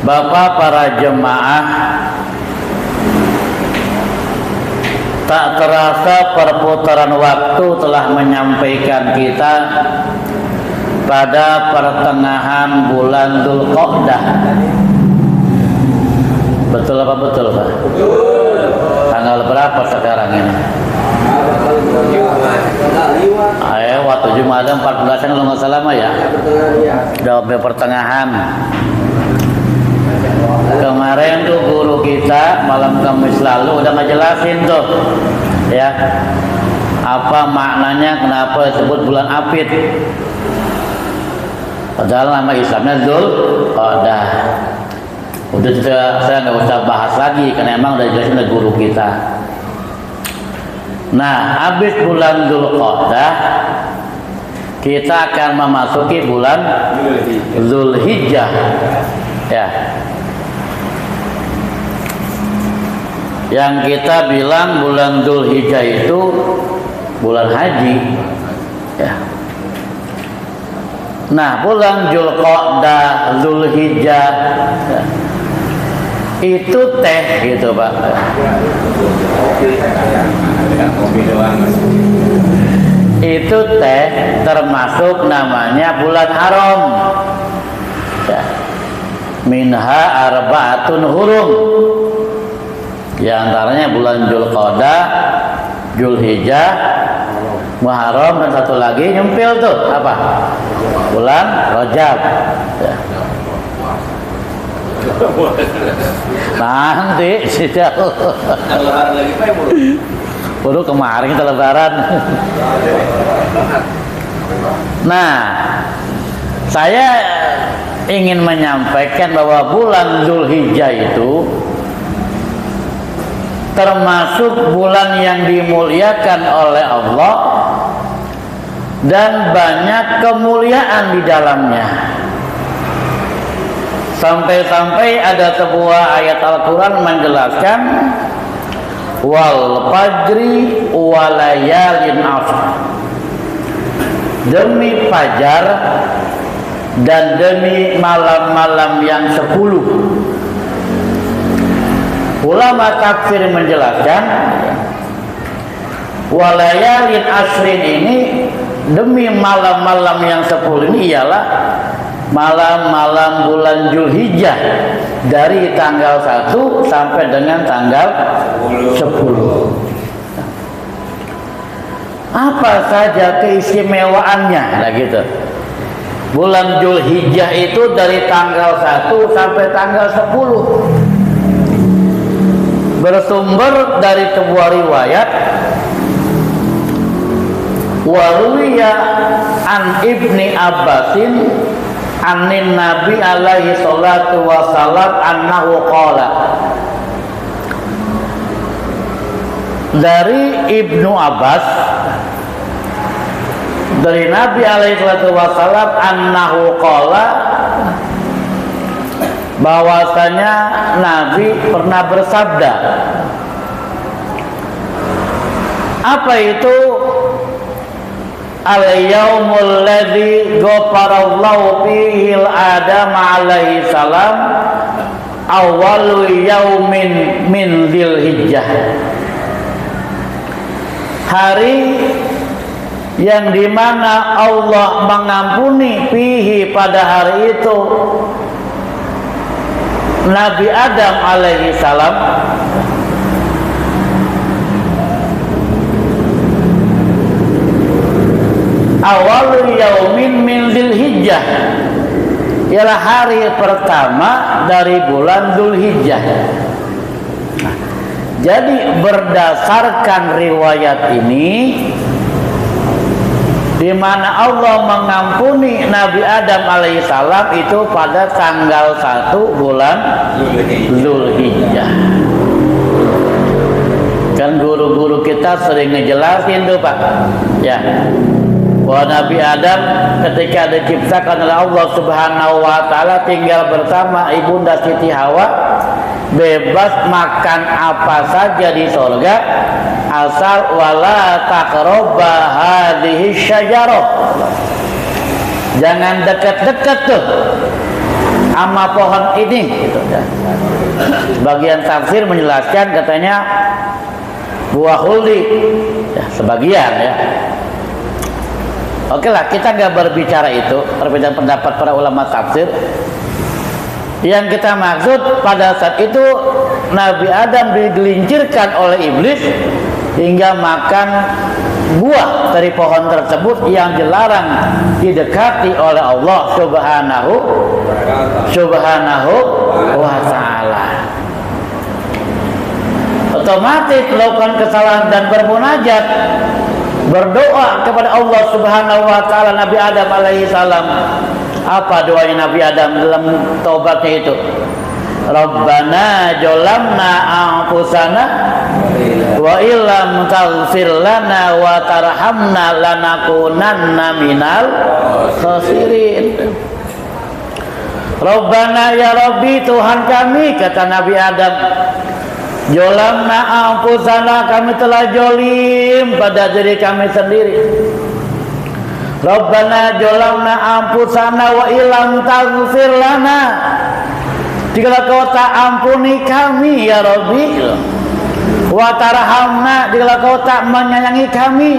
Bapak para jemaah, tak terasa perputaran waktu telah menyampaikan kita pada pertengahan bulan Dzulqa'dah. Betul apa betul, Pak? Betul. Tanggal berapa sekarang ini? Ayo, waktu Jumat 14 kalau nggak salah ya. Udah pertengahan. Kemarin tuh guru kita malam Kamis lalu udah ngejelasin tuh, ya, apa maknanya kenapa disebut bulan Apit. Padahal nama Islamnya Dzulqa'dah. Udah saya nggak usah bahas lagi karena emang udah jelasin oleh guru kita. Nah, habis bulan Dzulqa'dah kita akan memasuki bulan Dzulhijjah, ya. Yang kita bilang bulan Dzulhijjah itu bulan haji, ya. Nah, bulan Dzulqa'dah, Dzulhijjah, ya, itu teh gitu, Pak. Itu teh termasuk namanya bulan haram, ya. Minha arba'atun hurum. Di antaranya bulan Dzulqa'dah, Dzulhijjah, Muharram, dan satu lagi nyempil tuh apa? Bulan Rajab. Ya. Nanti sudah. Baru kemarin kita lebaran. Nah, saya ingin menyampaikan bahwa bulan Dzulhijjah itu termasuk bulan yang dimuliakan oleh Allah dan banyak kemuliaan di dalamnya. Sampai-sampai ada sebuah ayat Al-Quran menjelaskan wal fajri walayalin ashr, demi fajar dan demi malam-malam yang 10. Ulama tafsir menjelaskan walayalin ashrin ini demi malam-malam yang 10 ini ialah malam-malam bulan Dzulhijjah dari tanggal 1 sampai dengan tanggal 10. Apa saja keistimewaannya? Nah gitu. Bulan Dzulhijjah itu dari tanggal 1 sampai tanggal 10. Bersumber dari sebuah riwayat waruwiya an Ibni Abbasin anin Nabi alaihi salatu wassalam annahu qala, dari Ibnu Abbas dari Nabi alaihi salatu wassalam annahu qala, bahwasanya Nabi pernah bersabda. Apa itu? Al-yaumul ladzi ghafarallahu fihi Adam alaihi salam awwalu yaumin min Dzulhijjah. Hari yang dimana Allah mengampuni fihi pada hari itu Nabi Adam alaihi salam awal yaumin min Dzulhijjah, ialah hari pertama dari bulan Dzulhijjah. Nah, jadi berdasarkan riwayat ini, di mana Allah mengampuni Nabi Adam alaihissalam itu pada tanggal 1 bulan Dzulhijjah. Kan guru-guru kita sering ngejelasin tuh, Pak, ya, bahwa Nabi Adam ketika diciptakan oleh Allah Subhanahu wa taala tinggal bersama ibunda Siti Hawa, bebas makan apa saja di surga asal wala taqraba hadhihi syajarah. Jangan dekat-dekat tuh sama pohon ini gitu ya. Sebagian tafsir menjelaskan katanya buah huldi ya, sebagian ya. Oke lah, kita nggak berbicara itu, perbedaan pendapat para ulama tafsir. Yang kita maksud pada saat itu Nabi Adam digelincirkan oleh iblis hingga makan buah dari pohon tersebut yang dilarang didekati oleh Allah Subhanahu wa ta'ala. Otomatis melakukan kesalahan dan bermunajat, berdoa kepada Allah Subhanahu wa ta'ala. Nabi Adam alaihi salam, apa doanya Nabi Adam dalam taubatnya itu? Rabbana jolamna anfusana wa illam taghfir lana wa tarhamna lanakunanna minal khasirin. Rabbana ya Rabbi, Tuhan kami, kata Nabi Adam, jolamna anfusana, kami telah jolim pada diri kami sendiri. Rabbana jolamna anfusana wa illam taghfir lana, jika kau tak ampuni kami ya Rabbi, wa tarhamna, jika kau tak menyayangi kami,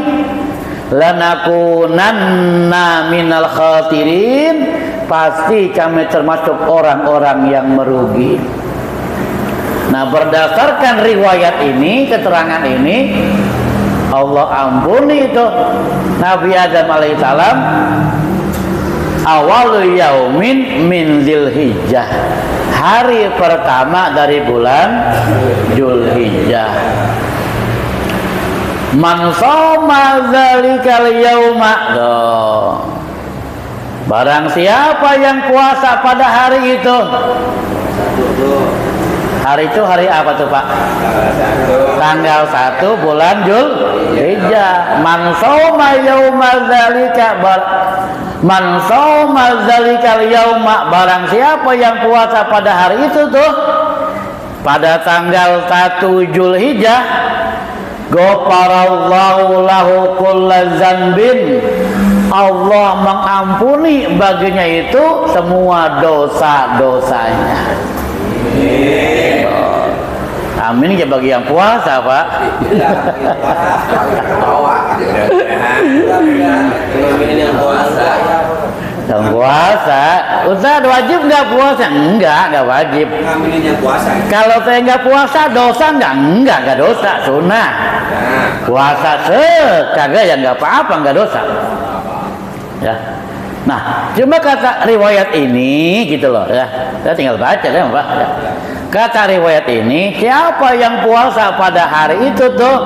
lanakunanna minal khasirin, pasti kami termasuk orang-orang yang merugi. Nah, berdasarkan riwayat ini, keterangan ini, Allah ampuni itu Nabi Adam alaihissalam awal yaumin min Dzulhijjah, hari pertama dari bulan Dzulhijjah. Man shoma dzalikal yauma, barang siapa yang puasa pada hari itu. Hari itu hari apa tuh Pak? Tanggal 1 bulan Dzulhijjah. Man shoma yauma dzalika, man shoma dzalikal yauma, barang siapa yang puasa pada hari itu tuh, pada tanggal 1 Dzulhijjah, ghafarallahu lahu kulla dzanbin, Allah mengampuni baginya itu semua dosa-dosanya. Amin ya bagi yang puasa Pak. Yang puasa, Ustaz wajib nggak puasa? Enggak wajib. Kalau saya nggak puasa dosa nggak dosa, sunnah. Puasa kagak ya nggak apa-apa, nggak dosa. Ya. Nah, cuma kata riwayat ini gitu loh ya. Saya tinggal baca ya Pak. Ya. Kata riwayat ini, siapa yang puasa pada hari itu tuh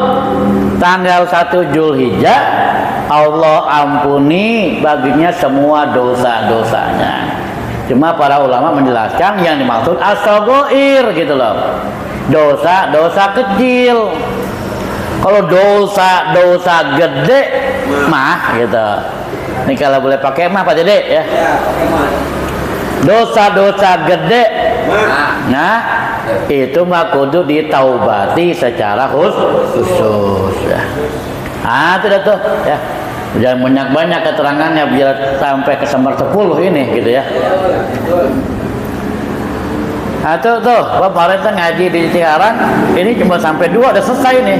tanggal 1 Dzulhijjah, Allah ampuni baginya semua dosa-dosanya. Cuma para ulama menjelaskan yang dimaksud as-shaghair gitu loh. Dosa-dosa kecil. Kalau dosa-dosa gede mah gitu. Ini kalau boleh pakai mah Pak Dede ya. Dosa-dosa gede, nah itu mah kudu ditaubati secara khusus ya. Ah itu dah tuh ya. Jangan banyak-banyak keterangannya biar sampai ke nomor 10 ini gitu ya. Nah tuh kemarin kita ngaji di Cikarang, ini cuma sampai 2 udah selesai nih.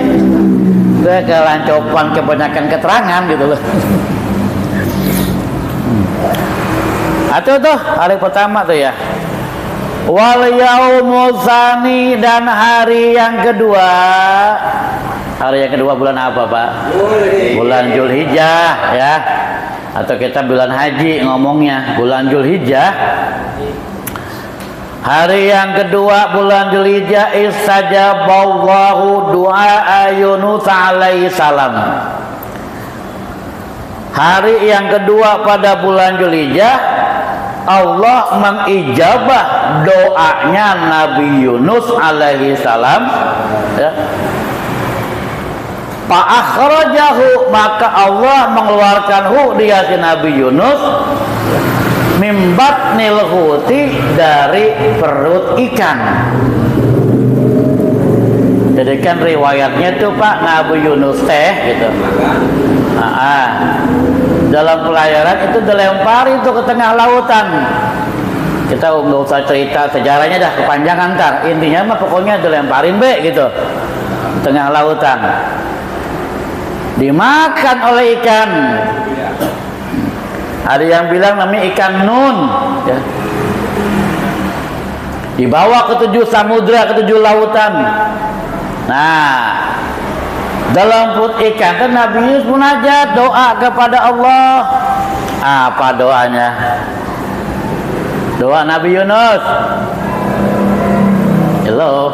Saya kelancopan kebanyakan keterangan gitu loh. Atau tuh hari pertama tuh ya. Wal yaumul tsani, dan hari yang kedua. Hari yang kedua bulan apa Pak? Bulan Dzulhijjah ya. Atau kita bulan haji ngomongnya, bulan Dzulhijjah. Hari yang kedua bulan Dzulhijjah, istajaballahu du'a Yunus alaihi salam. Hari yang kedua pada bulan Dzulhijjah, Allah mengijabah doanya Nabi Yunus alaihi salam ya. Fa'akhrajahu, maka Allah mengeluarkan dia si Nabi Yunus mimbatnil huti, dari perut ikan. Jadi kan riwayatnya tuh Pak, Nabi Yunus teh gitu. Dalam pelayaran itu dilempari itu ke tengah lautan. Kita nggak usah cerita sejarahnya dah, kepanjangan ntar. Intinya mah pokoknya dilemparin gitu, tengah lautan. Dimakan oleh ikan. Ada yang bilang namanya ikan nun, ya. Dibawa ke 7 samudra, ke 7 lautan. Nah, dalam perut ikan kan Nabi Yunus munajat, doa kepada Allah. Apa doanya? Doa Nabi Yunus. Hello.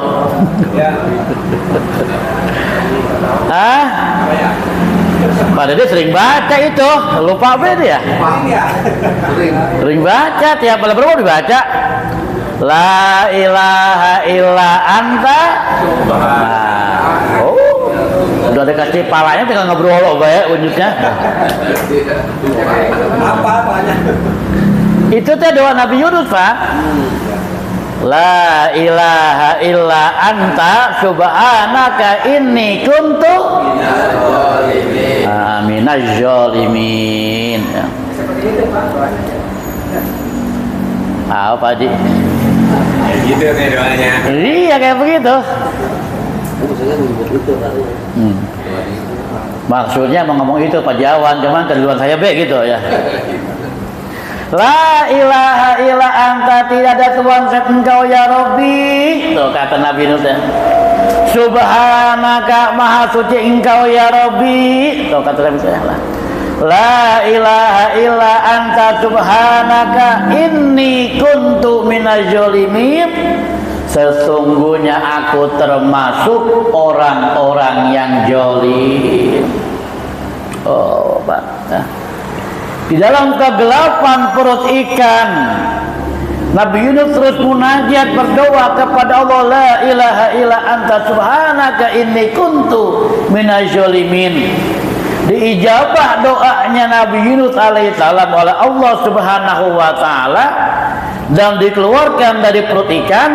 Hah? Padahal dia sering baca itu, lupa apa dia? Sering baca, tiap malam berapa dibaca? La ilaha illa anta. Oh, udah dikasih palanya tinggal ngobrol bae wujudnya. Apa-apanya? Itu teh doa Nabi Yunus, Pak. La ilaha illa anta subhanaka inni kuntu minaz zalimin. Apa Ji? Gitu nih doanya. Iya kayak begitu. Maksudnya mau ngomong itu Pak Jawan, cuman keduluan saya gitu ya. La ilaha illa anta, tidak ada Tuhan selain Engkau ya Rabbi. Tuh kata Nabi Yunus ya. Subhanaka, maha suci Engkau ya Rabbi. Tuh kata Nabi saya lah. La ilaha illa anta subhanaka inni kuntu minaz zalimin. Sesungguhnya aku termasuk orang-orang yang zalim. Oh, Pak. Nah. Di dalam kegelapan perut ikan, Nabi Yunus terus munajat berdoa kepada Allah, la ilaha illa anta subhanaka inni kuntu minaz zalimin. Diijabah doanya Nabi Yunus alaihissalam oleh Allah Subhanahu wa taala dan dikeluarkan dari perut ikan.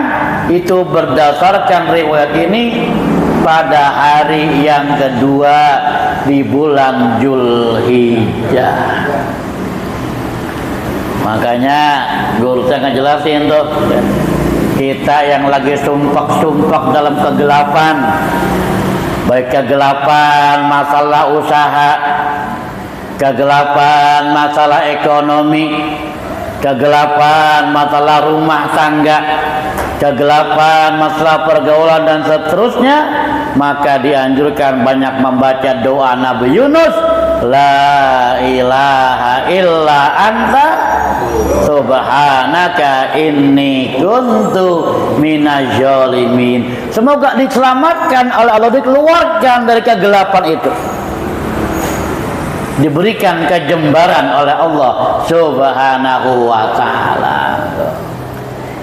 Itu berdasarkan riwayat ini pada hari yang kedua di bulan Zulhijjah. Makanya guru saya ngejelasin tuh, kita yang lagi sumpak-sumpak dalam kegelapan, baik kegelapan masalah usaha, kegelapan masalah ekonomi, kegelapan masalah rumah tangga, kegelapan masalah pergaulan dan seterusnya, maka dianjurkan banyak membaca doa Nabi Yunus, la ilaha illa anta subhanaka inni kuntu minaz zalimin. Semoga diselamatkan oleh Allah, dikeluarkan dari kegelapan itu, diberikan kejembaran oleh Allah Subhanahu wa taala.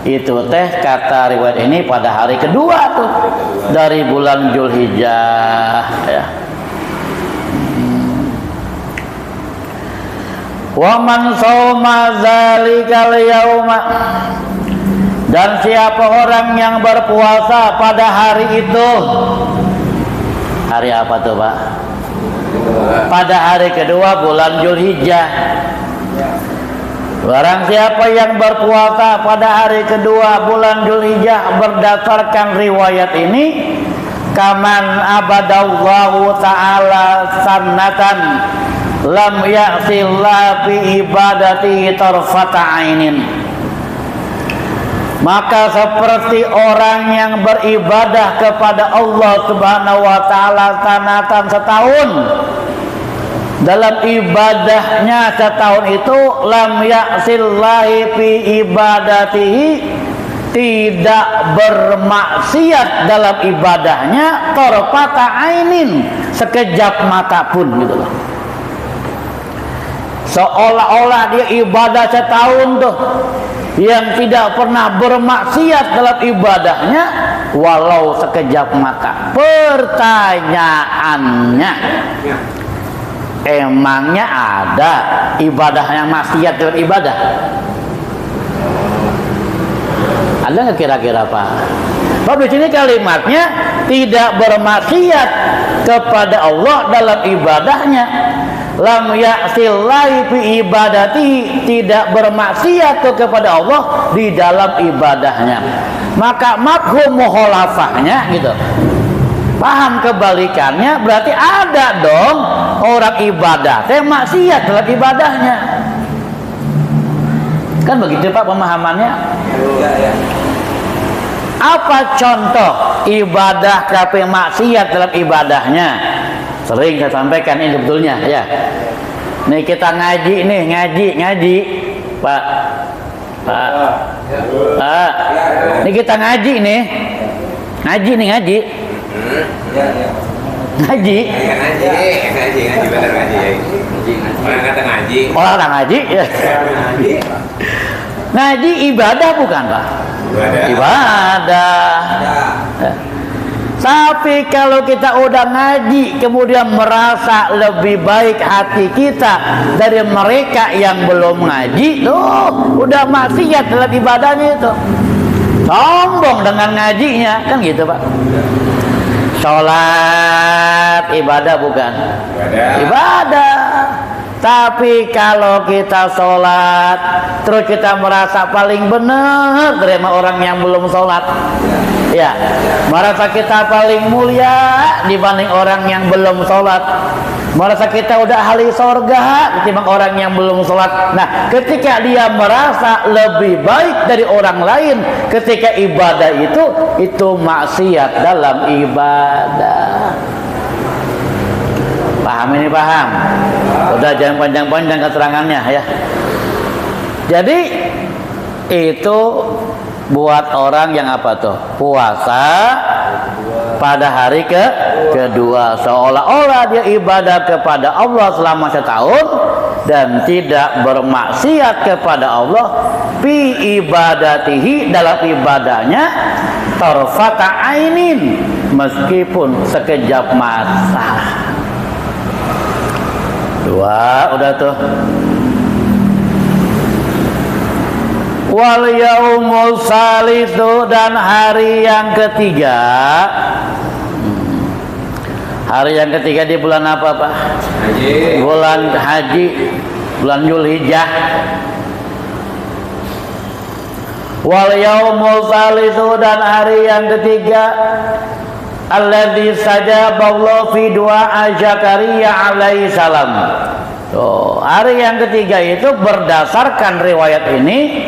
Itu teh kata riwayat ini pada hari kedua tuh dari bulan Zulhijjah ya. Wa man shoma zalikal yauma, dan siapa orang yang berpuasa pada hari itu. Hari apa tuh, Pak? Pada hari kedua bulan Zulhijjah. Barang siapa yang berpuasa pada hari kedua bulan Zulhijjah, berdasarkan riwayat ini, kaman abadallahu ta'ala sanatan lam ya'sillah fi ibadatihi tarfata ainin, maka seperti orang yang beribadah kepada Allah Subhanahu wa taala sanatan setahun, dalam ibadahnya setahun itu lam ya'sillahi fi ibadatihi, tidak bermaksiat dalam ibadahnya tarfata ainin, sekejap mata pun gitu loh. Seolah-olah dia ibadah setahun tuh, yang tidak pernah bermaksiat dalam ibadahnya walau sekejap mata. Pertanyaannya, emangnya ada ibadah yang maksiat dalam ibadah? Ada nggak kira-kira, Pak? Tapi di sini kalimatnya tidak bermaksiat kepada Allah dalam ibadahnya. lam ya'sillahi fi ibadati, tidak bermaksiat kepada Allah di dalam ibadahnya. Maka mafhum mukhalafahnya gitu, paham kebalikannya, berarti ada dong orang ibadah teh maksiat dalam ibadahnya. Kan begitu Pak pemahamannya? Apa contoh ibadah tapi maksiat dalam ibadahnya? Sering saya sampaikan ini sebetulnya ya. Nih kita ngaji nih, ngaji Pak. Ini kita ngaji nih. Ngaji. Ngaji bener ngaji. Orang kata ngaji. Orang ngaji ya. Ngaji ibadah bukan Pak? Ibadah. Tapi kalau kita udah ngaji kemudian merasa lebih baik hati kita dari mereka yang belum ngaji, tuh udah maksiat dalam ibadahnya itu. Sombong dengan ngajinya, kan gitu Pak. Sholat ibadah bukan? Ibadah. Tapi kalau kita sholat terus kita merasa paling benar dari orang yang belum sholat, ya, merasa kita paling mulia dibanding orang yang belum sholat, merasa kita udah ahli sorga ketimbang orang yang belum sholat. Nah, ketika dia merasa lebih baik dari orang lain ketika ibadah itu maksiat dalam ibadah. Paham ini, paham? Udah jangan panjang-panjang keterangannya ya. Jadi itu buat orang yang apa tuh? Puasa pada hari kedua, seolah-olah dia ibadah kepada Allah selama setahun dan tidak bermaksiat kepada Allah fi ibadatihi, dalam ibadahnya tarfata ainin, meskipun sekejap mata. Dua udah tuh. Wal yaumul salisu, dan hari yang ketiga. Hari yang ketiga di bulan apa Pak? Haji. Bulan haji, bulan Zulhijjah. Wal yaumul salisu, dan hari yang ketiga alladzi sajaballahu fi du'a Zakaria alaihi salam. Hari yang ketiga itu berdasarkan riwayat ini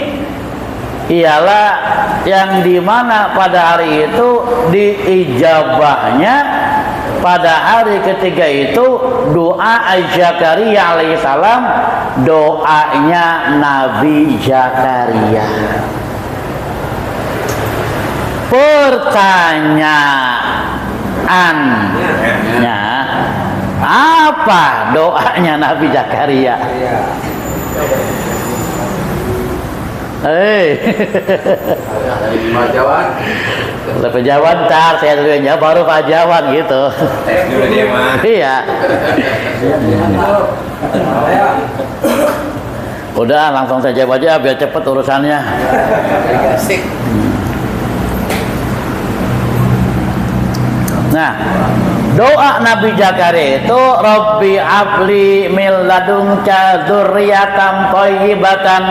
ialah yang dimana pada hari itu diijabahnya pada hari ketiga itu doa Zakaria alaihi salam, doanya Nabi Zakaria. Pertanyaannya, apa doanya Nabi Zakaria? Lebih jawan ntar saya dulunya baru Pak Jawan gitu. Dulu dia mah. Iya. Udah langsung saja aja biar cepet urusannya. Asik. Nah, doa Nabi Zakaria itu Rabbi habli min ladunka dzurriyyatan thayyibatan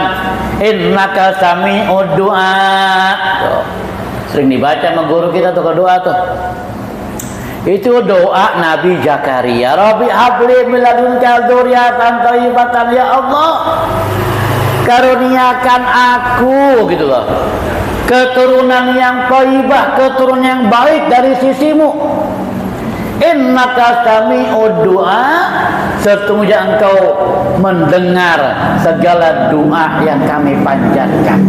innaka sami'ud du'a. Sering dibaca sama guru kita tuh doa tuh. Itu doa Nabi Zakaria, Rabbi habli min ladunka dzurriyyatan thayyibatan, ya Allah karuniakan aku gitu loh, keturunan yang thayyibah, keturunan yang baik dari sisimu. Innaka sami'ud du'a, sesungguhnya engkau mendengar segala doa yang kami panjatkan.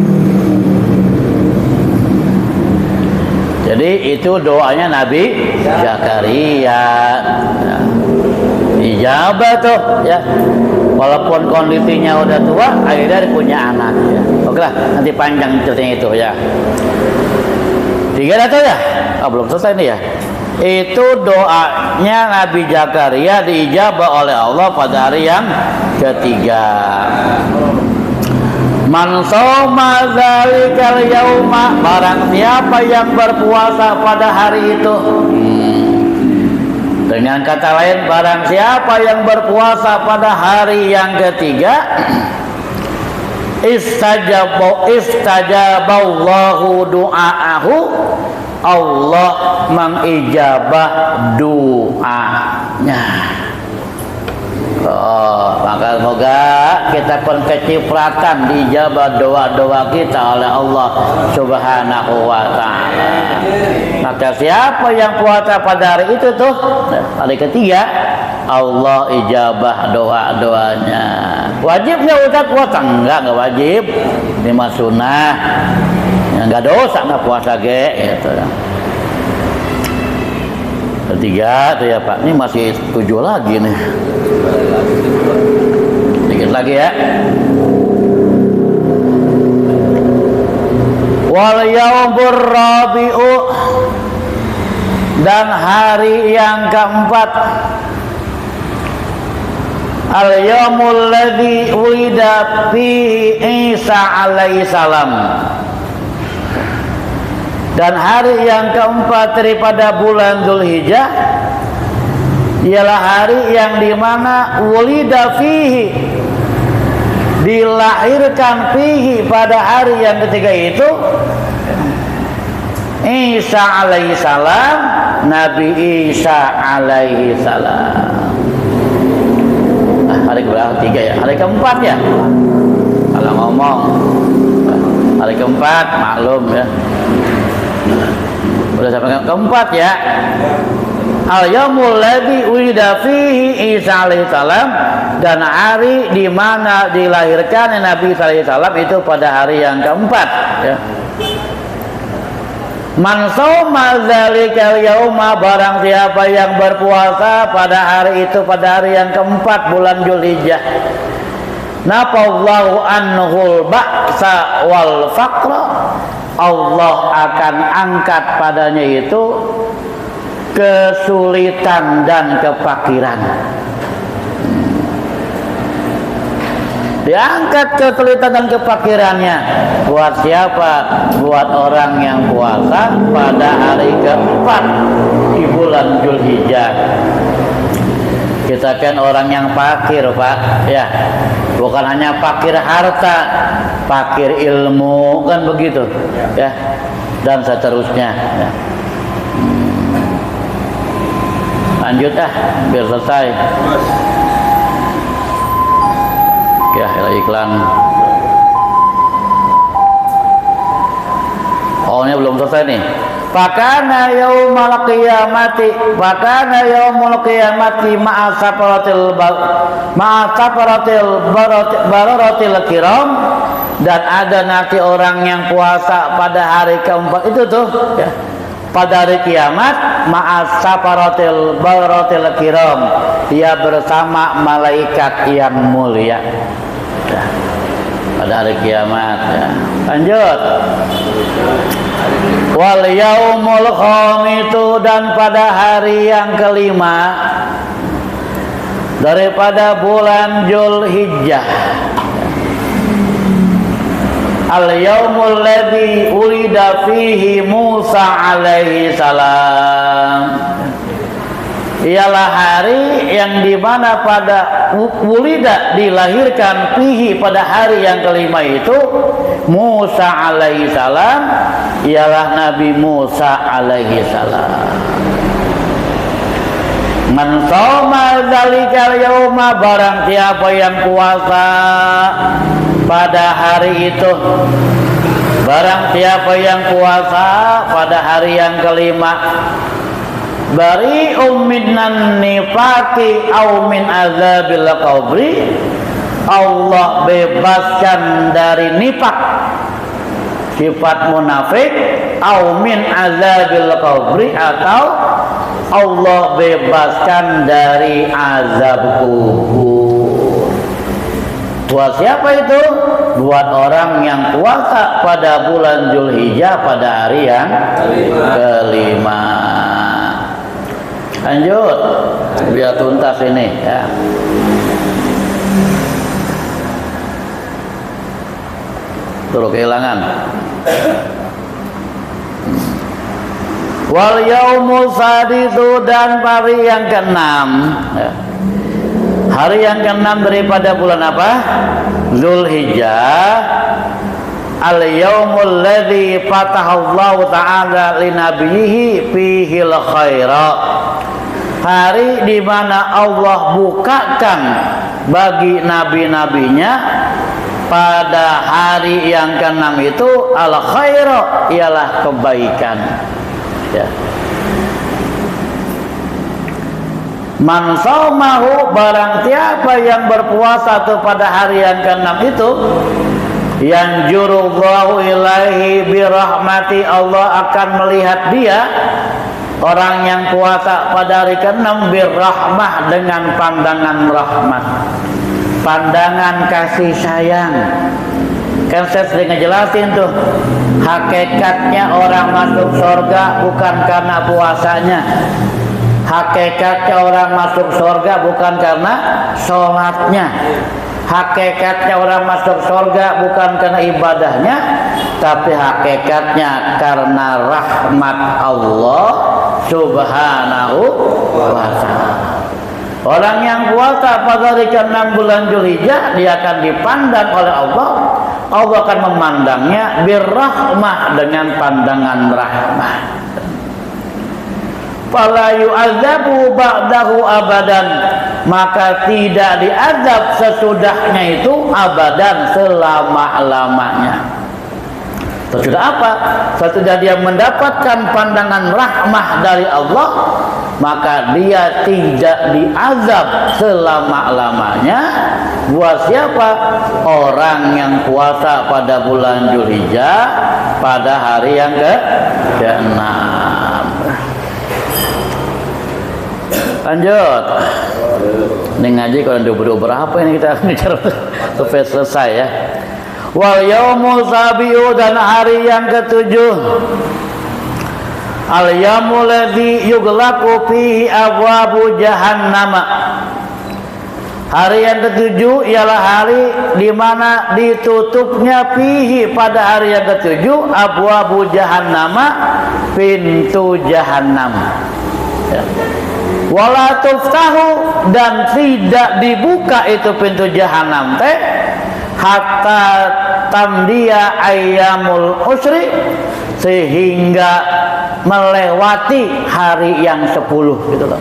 Jadi itu doanya Nabi Zakaria. Ijabah tuh ya. Walaupun kondisinya udah tua, akhirnya dia punya anak ya. Oke lah, nanti panjang ceritanya itu ya. Tiga data ya? Oh, belum selesai nih ya. Itu doanya Nabi Zakaria diijabah oleh Allah pada hari yang ketiga. Man shoma dzalikal yauma, barang siapa yang berpuasa pada hari itu, Dengan kata lain, barang siapa yang berpuasa pada hari yang ketiga, istajaballahu du'aahu, Allah mengijabah doanya. Maka semoga kita pun kecipratan dijabah doa-doa kita oleh Allah Subhanahu wa ta'ala. Maka siapa yang puasa pada hari itu tuh, hari ketiga, Allah ijabah doa-doanya. Wajibnya Ustaz puasa? Enggak wajib. Ini mah sunnah. Enggak dosa enggak puasa gitu. Ketiga tuh ya Pak. Ini masih 7 lagi nih. Dikit lagi ya. Wal yaumur rabi'u, dan hari yang keempat, al yaumul ladzi wulida fihi Isa alaihi salam, dan hari yang keempat daripada bulan Dzulhijjah ialah hari yang dimana wulida fihi, dilahirkan fihi, pada hari yang ketiga itu Isa alaihi salam, Nabi Isa alaihi salam. Hari keberapa? 3 ya? Hari keempat ya? Kalau ngomong hari keempat maklum ya. Udah sampai keempat ya. Al-yaumul ladzi wulida fihi Isa alaihi salam, dan hari di mana dilahirkan Nabi Isa alaihi salam itu pada hari yang keempat ya. Man shauma dzalikal yauma, barang siapa yang berpuasa pada hari itu, pada hari yang keempat bulan Dzulhijjah, nafallahu anhul ba'sa wal faqra, Allah akan angkat padanya itu kesulitan dan kefakiran. Diangkat kesulitan dan kefakirannya. Buat siapa? Buat orang yang puasa pada hari keempat di bulan Dzulhijjah. Kita kan orang yang fakir Pak ya. Bukan hanya fakir harta, fakir ilmu, kan begitu ya. Dan seterusnya ya. Lanjut biar selesai. Ya, iklan. Oh, ini belum selesai nih. Fakana yaumul qiyamati, fakana yaumul qiyamati bararatil kiram, dan ada nanti orang yang puasa pada hari keempat itu tuh ya. Pada hari kiamat ma'asafaratil baratil kiram, dia bersama malaikat yang mulia ya. Pada hari kiamat ya. Lanjut. Wal yaumul khamisu, dan pada hari yang kelima daripada bulan Dzulhijjah, al-yaumul ladzi ulida fihi Musa alaihi salam, ialah hari yang dimana pada ulida, dilahirkan fihi, pada hari yang kelima itu Musa alaihi salam, ialah Nabi Musa alaihi salam. Man shoma dzalikal yauma, barang siapa yang puasa pada hari itu, barang siapa yang puasa pada hari yang kelima, bari'um minan nifaqi au min azabil qabri, Allah bebaskan dari nifak, sifat munafik, au min azabil qabri, atau Allah bebaskan dari azab kubur. Buat siapa itu? Buat orang yang puasa pada bulan Dzulhijjah pada hari yang kelima. Lanjut biar tuntas ini ya. Tuh kehilangan. Wal yaumul sadisu, dan hari yang keenam, ya. Hari yang keenam daripada bulan apa? Zulhijjah. Al yaumul ladzi fatahallahu ta'ala li nabiyhi fihil khaira. Hari di mana Allah bukakan bagi nabi-nabinya pada hari yang keenam itu al khaira, ialah kebaikan. Ya. Man saumahu, barang siapa yang berpuasa tuh pada hari yang keenam itu, yang jurullahu ilaihi birahmati, Allah akan melihat dia, orang yang puasa pada hari keenam, birrahmah, dengan pandangan rahmat, pandangan kasih sayang. Kan saya sering ngejelasin tuh, hakikatnya orang masuk surga bukan karena puasanya. Hakikatnya orang masuk surga bukan karena sholatnya. Hakikatnya orang masuk surga bukan karena ibadahnya, tapi hakikatnya karena rahmat Allah Subhanahu wa ta'ala. Orang yang puasa pada hari ke-6 bulan Zulhijjah, dia akan dipandang oleh Allah. Allah akan memandangnya birrahmah, dengan pandangan rahmat. Fala yu'adzabu ba'dahu abadan, maka tidak diazab sesudahnya itu abadan, selama-lamanya. Sesudah apa? Sesudah dia mendapatkan pandangan rahmah dari Allah, maka dia tidak diazab selama-lamanya. Buat siapa? Orang yang puasa pada bulan Zulhijjah pada hari yang ke-6. Lanjut. Ini ngaji kalau udah berapa ini kita bicara sampai selesai ya. Wal yaumul sabiu, dan hari yang ke-7, al yaumul ladzi yughlaqu fihi abwabu jahannam. Hari yang ke-7 ialah hari di mana ditutupnya fihi, pada hari yang ke-7, abwabu jahannam, pintu jahannam. Ya. Wala tuftahu, dan tidak dibuka itu pintu jahanam teh hatta tamdiya ayyamul usri, sehingga melewati hari yang 10 gitu loh.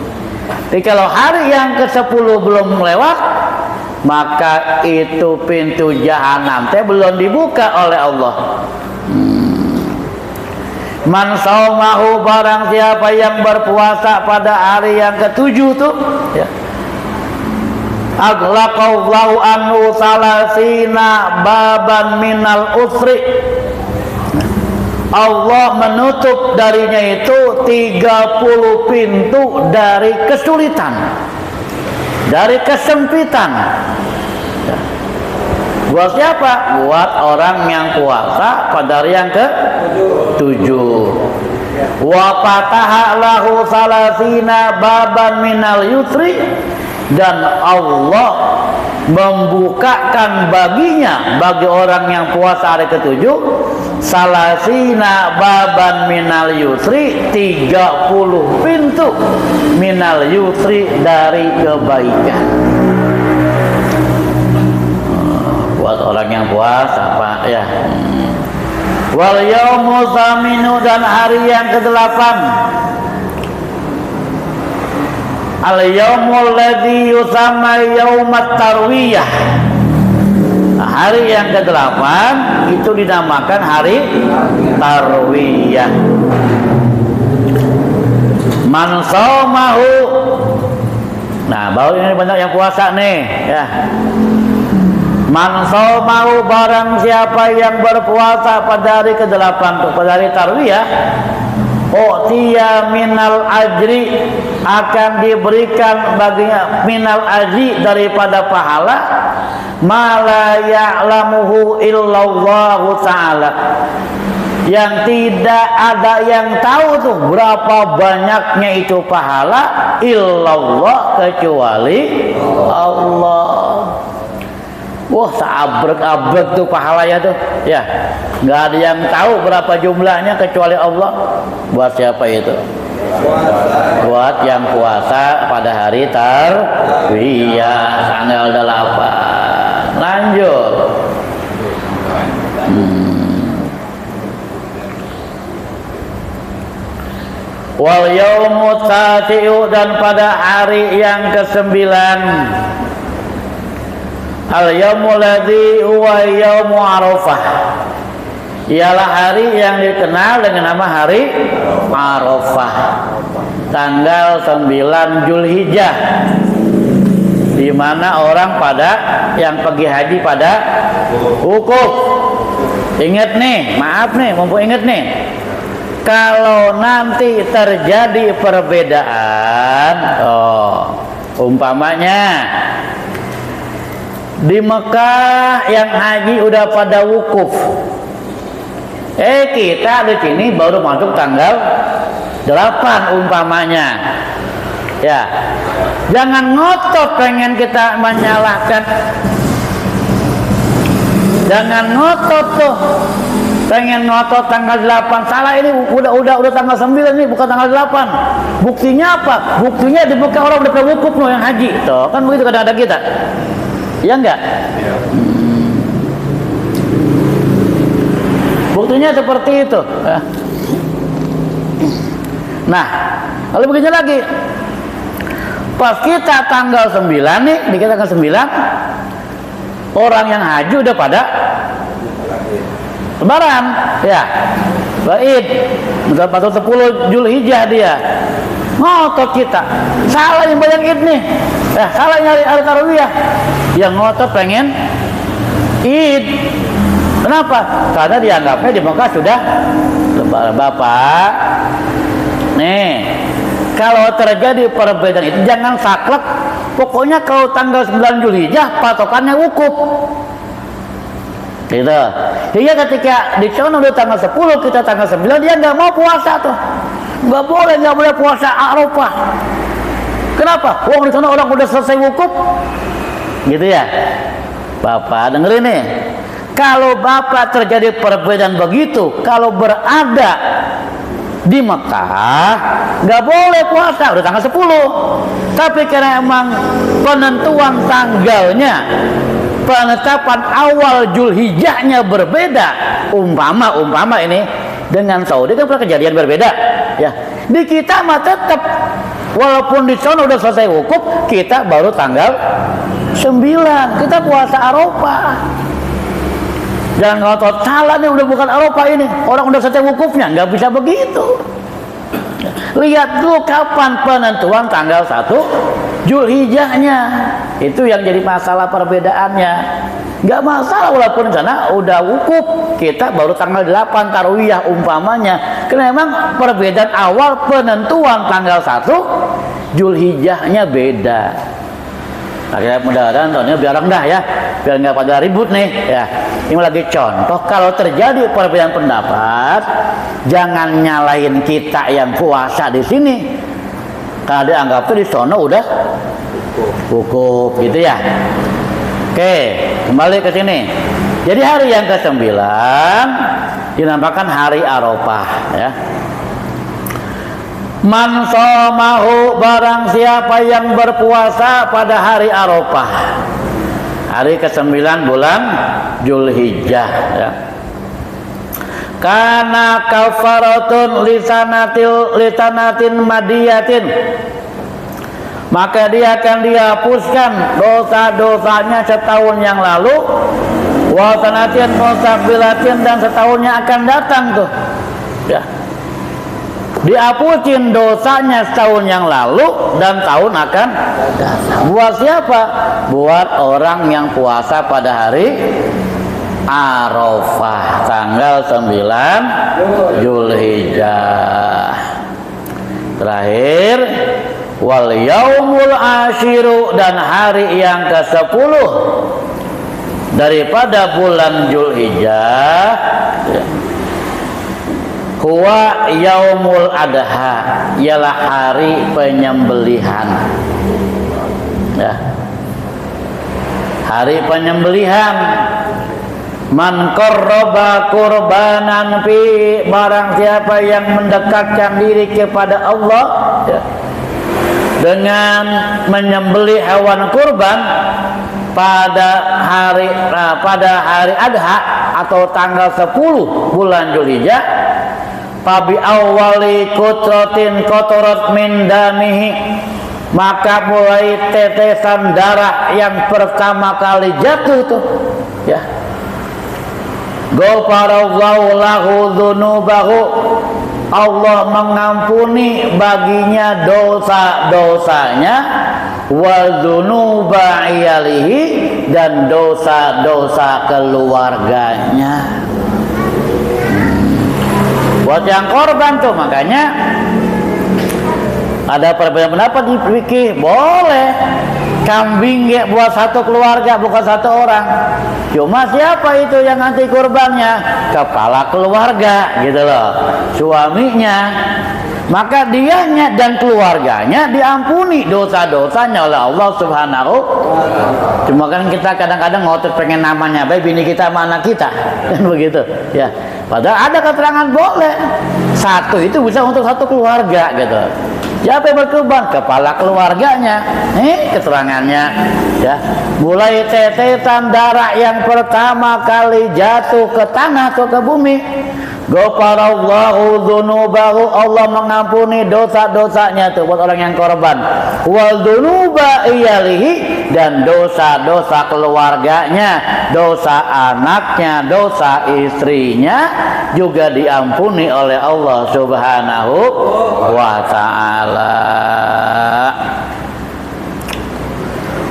Jadi kalau hari yang ke-10 belum lewat, maka itu pintu jahanam teh belum dibuka oleh Allah. Man saumahu, barang siapa yang berpuasa pada hari yang ke-7 tuh, ya, aghlaqallahu anhu salasina baban minal usri, Allah menutup darinya itu 30 pintu dari kesulitan, dari kesempitan. Buat siapa? Buat orang yang puasa pada hari yang ke-7. Wa fataha lahu salasina baban minal yusri, dan Allah membukakan baginya, bagi orang yang puasa hari ke-7, salasina baban minal yusri, 30 pintu minal yusri, dari kebaikan. Buat orang yang puasa apa ya. Wal yaumul thaminu, dan hari yang ke-8, al yaumul ladzi yusamma yaumat tarwiyah. Hari yang ke-8 itu dinamakan hari tarwiyah. Man saumahu, nah baru ini banyak yang puasa nih ya. Man saumahu, barang siapa yang berpuasa pada hari ke-8, pada hari tarwiyah, u'tiya minal ajri, akan diberikan baginya minal ajri, daripada pahala, ma la ya'lamuhu illallahu ta'ala, yang tidak ada yang tahu tuh berapa banyaknya itu pahala, illallah, kecuali Allah. Wah, seabrek-abrek tuh pahalanya tuh. Ya, nggak ada yang tahu berapa jumlahnya kecuali Allah. Buat siapa itu? Buat yang puasa pada hari tarwiyah tanggal 8. Lanjut. Wal yaumut tasi'u, dan pada hari yang ke-9, al yaumul ladzi huwa yaumu Arafah, ialah hari yang dikenal dengan nama hari Arafah, tanggal 9 Zulhijjah, di mana orang pada yang pergi haji pada wukuf. Ingat nih, maaf nih, mumpung ingat nih, kalau nanti terjadi perbedaan, umpamanya di Mekah yang haji udah pada wukuf, kita di sini baru masuk tanggal 8 umpamanya. Ya, jangan ngotot pengen kita menyalahkan. Jangan ngotot tuh, pengen ngotot tanggal 8 salah, ini udah tanggal 9 nih, bukan tanggal 8. Buktinya apa? Buktinya di Mekah orang udah wukuf loh yang haji. Tuh, kan begitu kadang-kadang kita. Ya enggak? Buktinya seperti itu. Nah, lalu begini lagi. Pas kita tanggal 9 nih, di kita tanggal 9, orang yang haji udah pada lebaran, ya, Id, pasal 10 Zulhijjah dia. Ngotot kita, salah yang bayang Id nih, salah nyari hari tarawiyah, yang ngotot pengen Id. Kenapa? Karena dianggapnya di Mekah sudah lebaran. Bapak, nih, kalau terjadi perbedaan itu jangan saklek. Pokoknya kalau tanggal 9 Zulhijjah patokannya wukuf. Gitu. Hingga ketika di sana udah tanggal 10, kita tanggal 9, dia nggak mau puasa tuh. Nggak boleh puasa Arafah. Kenapa? Wong di sana orang udah selesai wukuf. Gitu ya. Bapak dengerin nih. Kalau Bapak terjadi perbedaan begitu, kalau berada di Mekah nggak boleh puasa udah tanggal 10. Tapi karena emang penentuan tanggalnya, penetapan awal Zulhijjahnya berbeda, umpama ini dengan Saudi kan pernah kejadian berbeda, ya. Di kita mah tetap walaupun di sana udah selesai wukuf, kita baru tanggal 9 kita puasa Arafah. Jangan ngotot salah nih, udah bukan Arafah ini, orang udah selesai wukufnya, nggak bisa begitu. Lihat dulu kapan penentuan tanggal 1 Zulhijjahnya. Itu yang jadi masalah perbedaannya. Nggak masalah walaupun sana udah wukuf, kita baru tanggal 8 tarawiyah umpamanya. Karena memang perbedaan awal penentuan tanggal 1 Zulhijjahnya beda. Akhirnya mudah-mudahan tahunnya biar rendah ya, biar nggak pada ribut nih ya. Ini lagi contoh, kalau terjadi perbedaan pendapat, jangan nyalain kita yang puasa di sini, karena dianggapnya di sono udah wukuf gitu ya. Oke, kembali ke sini. Jadi hari yang ke-9 dinamakan hari Arafah ya. Man shamahu, barang siapa yang berpuasa pada hari Arafah, hari ke-9 bulan Zulhijjah ya. Kana kafaratun lisanatin madiyatin, maka dia akan dihapuskan dosa-dosanya setahun yang lalu, wa sanatin musabilatin, dan setahun yang akan datang tuh ya. Dihapusin dosanya setahun yang lalu dan tahun akan datang. Buat siapa? Buat orang yang puasa pada hari Arafah tanggal 9 Zulhijjah. Terakhir, wal yaumul ashiru, dan hari yang ke-10 daripada bulan Zulhijjah, huwa yaumul adha, ialah hari penyembelihan ya. hari penyembelihan. Man qarraba qurbanan fi, barang siapa yang mendekatkan diri kepada Allah ya, dengan menyembelih hewan kurban pada hari Adha atau tanggal 10 bulan Dzulhijjah, fabi awwali qutratin qatarat min damihi, maka mulai tetesan darah yang pertama kali jatuh tuh ya, ghafarallahu lahu dzunubahu, Allah mengampuni baginya dosa-dosanya, wa dzunuba iyalihi, dan dosa-dosa keluarganya. Buat yang korban tuh, makanya ada perbedaan pendapat di fikih, boleh kambing ya buat satu keluarga, bukan satu orang. Cuma siapa itu yang nanti kurbannya? Kepala keluarga gitu loh, suaminya. Maka dianya dan keluarganya diampuni dosa-dosanya oleh Allah Subhanahu. Cuma kan kita kadang-kadang ngotot pengen namanya baik bini kita mana kita kan begitu ya. Padahal ada keterangan boleh. Satu itu bisa untuk satu keluarga gitu. Siapa yang berkurban? Kepala keluarganya. Keterangannya ya. Mulai tetesan darah yang pertama kali jatuh ke tanah atau ke bumi, ghafarallahu dzunubahu, Allah mengampuni dosa-dosanya tuh buat orang yang korban. Wal dzunuba iyalihi, dan dosa-dosa keluarganya, dosa anaknya, dosa istrinya juga diampuni oleh Allah Subhanahu wa taala.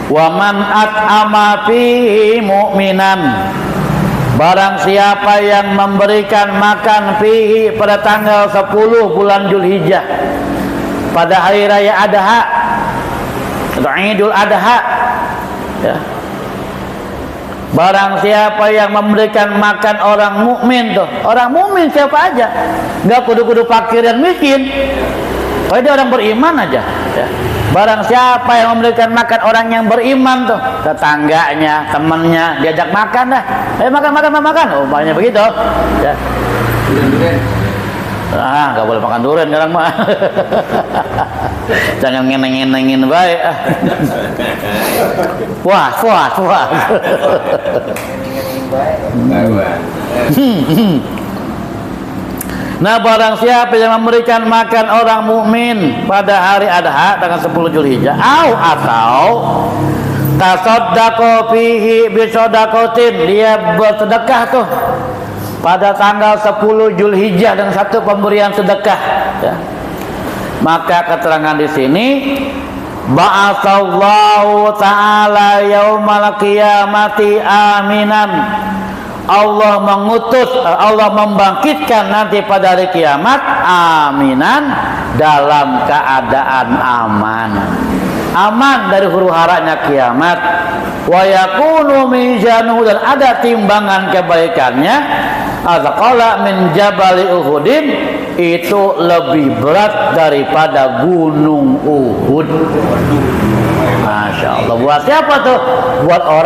Wa man at'ama fihi mu'minan, barang siapa yang memberikan makan fihi pada tanggal 10 bulan Dzulhijjah, pada hari raya Adha atau Idul Adha ya. Barang siapa yang memberikan makan orang mukmin tuh, orang mukmin siapa aja, nggak kudu-kudu fakir dan miskin, kalau dia orang beriman aja ya. Barang siapa yang memberikan makan orang yang beriman tuh, tetangganya, temannya, diajak makan dah, makan, umpamanya begitu ya. Gak boleh makan durian sekarang mah. Jangan ngeneng-ngenengin baik. Wah. Nah, barang siapa yang memberikan makan orang mukmin pada hari Adha tanggal 10 Dzulhijjah, atau tasaddaqo fihi bisadaqatin, dia bersedekah tuh pada tanggal 10 Dzulhijjah dengan satu pemberian sedekah ya. Maka keterangan di sini, ba'atsallahu ta'ala yaumal qiyamati aminan, Allah mengutus, Allah membangkitkan nanti pada hari kiamat aminan, dalam keadaan aman. Aman dari huru haranya kiamat. Wa yakunu mizanuhu, dan ada timbangan kebaikannya, azqala min jabali Uhudin, itu lebih berat daripada gunung Uhud. Masya Allah. Buat siapa tuh? Buat orang